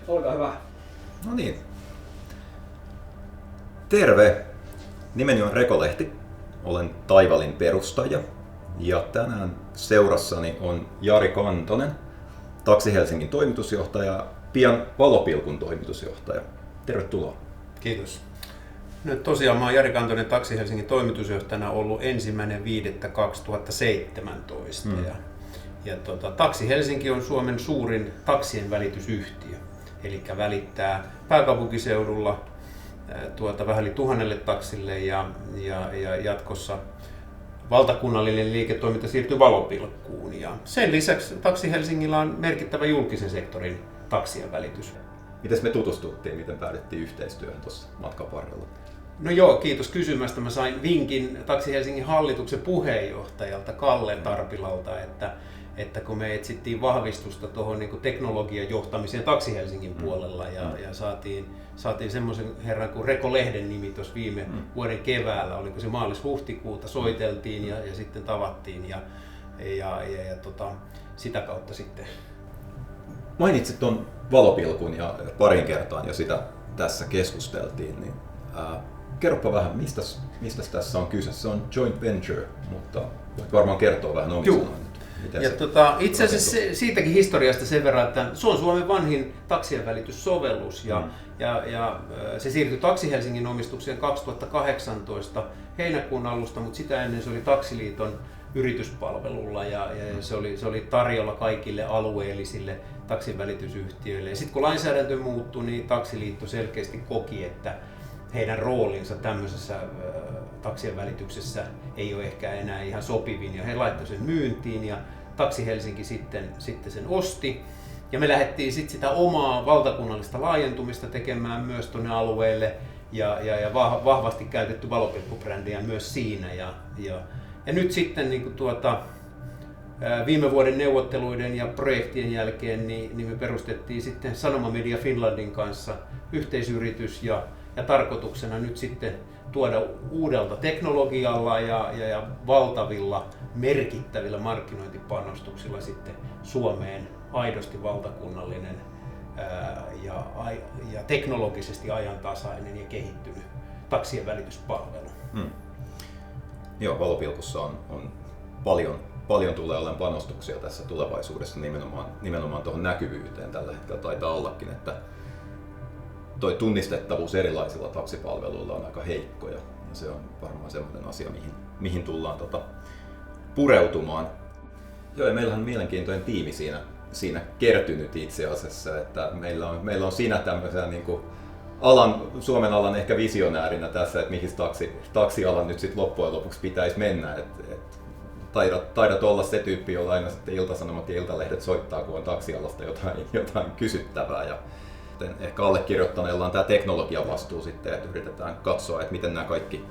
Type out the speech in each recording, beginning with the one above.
Olkaa hyvä. No niin. Terve! Nimeni on Reko Lehti. Olen Taivalin perustaja. Ja tänään seurassani on Jari Kantonen, Taksi Helsingin toimitusjohtaja, pian Valopilkun toimitusjohtaja. Tervetuloa. Kiitos. Nyt tosiaan mä oon Jari Kantonen Taksi Helsingin toimitusjohtajana ollut 1.5.2017. Taksi Helsinki on Suomen suurin taksien välitysyhtiö. Eli välittää pääkaupunkiseudulla vähän yli 1000 taksille ja jatkossa valtakunnallinen liiketoiminta siirtyy Valopilkkuun. Ja sen lisäksi Taksi Helsingillä on merkittävä julkisen sektorin taksien välitys. Miten me tutustuttiin, miten päädyttiin yhteistyöhön tuossa matkan varrella? No joo, kiitos kysymästä. Mä sain vinkin Taksi Helsingin hallituksen puheenjohtajalta Kalle Tarpilalta, että kun me etsittiin vahvistusta tuohon niin teknologian johtamiseen Taksi Helsingin puolella ja saatiin semmoisen herran kuin Reko Lehden nimi tuossa viime vuoden keväällä, oliko se maalis-huhtikuuta, soiteltiin ja sitten tavattiin ja sitä kautta sitten. Mainitsit tuon Valopilkun ja parin kertaan jo sitä tässä keskusteltiin, niin kerropa vähän, mistä tässä on kyse. Se on joint venture, mutta voit varmaan kertoa vähän omin sanoin. Itse asiassa siitäkin historiasta sen verran, että se on Suomen vanhin taksien välityssovellus ja se siirtyi Taksi Helsingin omistukseen 2018 heinäkuun alusta, mutta sitä ennen se oli Taksiliiton yrityspalvelulla ja se oli tarjolla kaikille alueellisille taksinvälitysyhtiöille. Ja sitten kun lainsäädäntö muuttui, niin Taksiliitto selkeästi koki, että heidän roolinsa tämmöisessä taksien välityksessä ei ole ehkä enää ihan sopivin ja he laittoi sen myyntiin ja Taksi Helsinki sitten sen osti. Ja me lähdettiin sitten sitä omaa valtakunnallista laajentumista tekemään myös tuonne alueelle ja vahvasti käytetty Valopilkku-brändiä myös siinä. Ja nyt sitten niin viime vuoden neuvotteluiden ja projektien jälkeen niin me perustettiin sitten Sanoma Media Finlandin kanssa yhteisyritys ja tarkoituksena nyt sitten tuoda uudelta teknologialla ja valtavilla merkittävillä markkinointipanostuksilla sitten Suomeen aidosti valtakunnallinen ja teknologisesti ajantasainen ja kehittynyt taksien välityspalvelu. Joo, Valopilkussa on paljon tulee olemaan panostuksia tässä tulevaisuudessa nimenomaan tuohon näkyvyyteen tällä hetkellä taitaa ollakin, että toi tunnistettavuus erilaisilla taksipalveluilla on aika heikko ja se on varmaan sellainen asia, mihin tullaan pureutumaan. Joo, ja meillähän on mielenkiintoinen tiimi siinä kertynyt itse asiassa, että meillä on siinä tämmöisen niin kuin Suomen alan ehkä visionäärinä tässä, että mihin taksialan nyt sitten loppujen lopuksi pitäisi mennä. Taidat olla se tyyppi, jolla aina sitten Ilta-Sanomat ja Iltalehdet soittaa, kun on taksialasta jotain kysyttävää. Ja ehkä allekirjoittaneella on tämä teknologian vastuu sitten, että yritetään katsoa, että miten nämä kaikki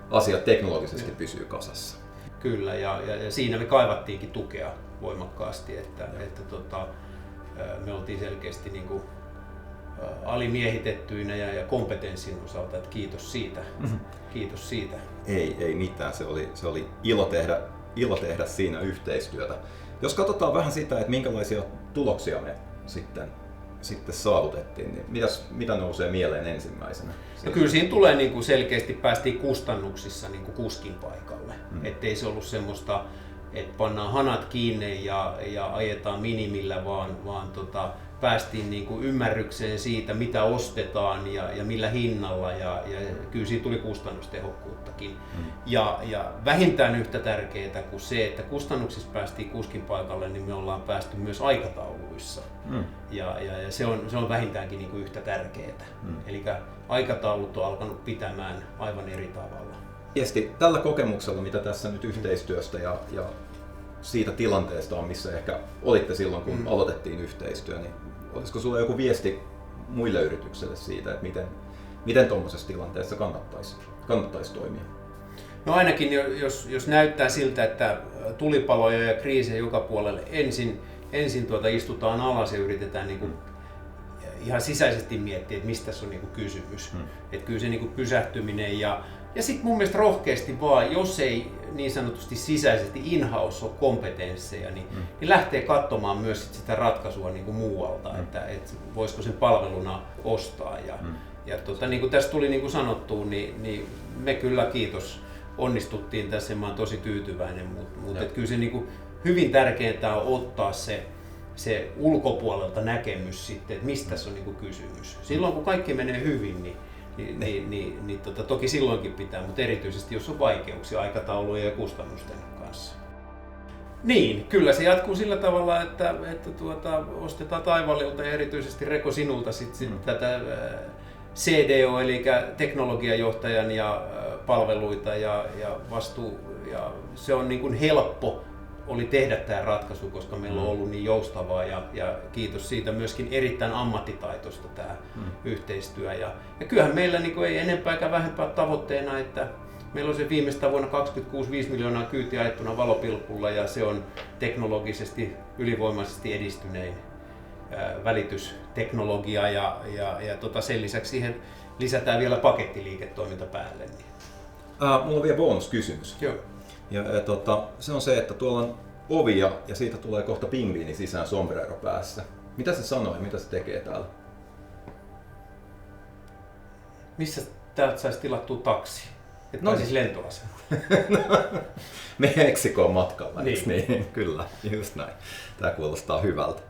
asiat teknologisesti pysyy kasassa. Kyllä, ja siinä me kaivattiinkin tukea voimakkaasti, että me oltiin selkeästi niin kuin alimiehitettyinä ja kompetenssin osalta, että kiitos siitä. Kiitos siitä. Ei mitään, se oli ilo tehdä siinä yhteistyötä. Jos katsotaan vähän sitä, että minkälaisia tuloksia me sitten saavutettiin, niin mitä nousee mieleen ensimmäisenä? No kyllä siinä tulee niin kuin selkeästi päästiin kustannuksissa niin kuin kuskin paikalle. Ettei se ollut semmoista, että pannaan hanat kiinni ja ajetaan minimillä, vaan päästiin niin kuin ymmärrykseen siitä, mitä ostetaan ja millä hinnalla ja kyllä siinä tuli kustannustehokkuuttakin. Ja vähintään yhtä tärkeää kuin se, että kustannuksissa päästiin kuskin paikalle, niin me ollaan päästy myös aikatauluissa. Ja se on vähintäänkin niin kuin yhtä tärkeää. Eli aikataulut on alkanut pitämään aivan eri tavalla. Viesti tällä kokemuksella, mitä tässä nyt yhteistyöstä ja siitä tilanteesta on, missä ehkä olitte silloin, kun aloitettiin yhteistyö, niin olisiko sulla joku viesti muille yrityksille siitä, että miten tuommoisessa tilanteessa kannattaisi toimia? No ainakin jos näyttää siltä, että tulipaloja ja kriisejä joka puolelle ensin istutaan alas ja yritetään niin kuin ihan sisäisesti miettiä, että mistä tässä on niin kuin kysymys. Että kyllä se niin kuin pysähtyminen Ja sitten mun mielestä rohkeasti vaan, jos ei niin sanotusti sisäisesti in-house ole kompetensseja, niin lähtee katsomaan myös sitä ratkaisua niin kuin muualta, että voisiko sen palveluna ostaa. Ja niin kuin tässä tuli niin kuin sanottua, niin me kyllä kiitos onnistuttiin tässä ja mä oon tosi tyytyväinen, mutta kyllä se niin kuin hyvin tärkeää on ottaa se ulkopuolelta näkemys sitten, että mistä tässä on niin kuin kysymys. Silloin kun kaikki menee hyvin, niin toki silloinkin pitää, mutta erityisesti jos on vaikeuksia aikataulujen ja kustannusten kanssa. Niin, kyllä se jatkuu sillä tavalla, että ostetaan Taivalilta ja erityisesti Reko sinulta sit tätä CDO eli teknologiajohtajan ja palveluita ja vastuu. Ja se on niin kuin helppo oli tehdä tämä ratkaisu, koska meillä on ollut niin joustavaa ja kiitos siitä myöskin erittäin ammattitaitoista tämä yhteistyö. Ja kyllähän meillä niin kuin ei enempää eikä vähempää tavoitteena, että meillä on se viimeistä vuonna 2026 5 miljoonaa kyytiä ajettuna valopilkulla ja se on teknologisesti ylivoimaisesti edistynein välitysteknologia ja sen lisäksi siihen lisätään vielä pakettiliiketoiminta päälle. Mulla on vielä bonuskysymys. Joo. Ja se on se, että tuolla on ovi ja siitä tulee kohta pingviini sisään sombrero päässä. Mitä se sanoo ja mitä se tekee täällä? Missä täältä saisi tilattua taksi? Että pääsisi lentoasemalle. Meksikoon matkalla, niin. Niin, kyllä, just näin. Tämä kuulostaa hyvältä.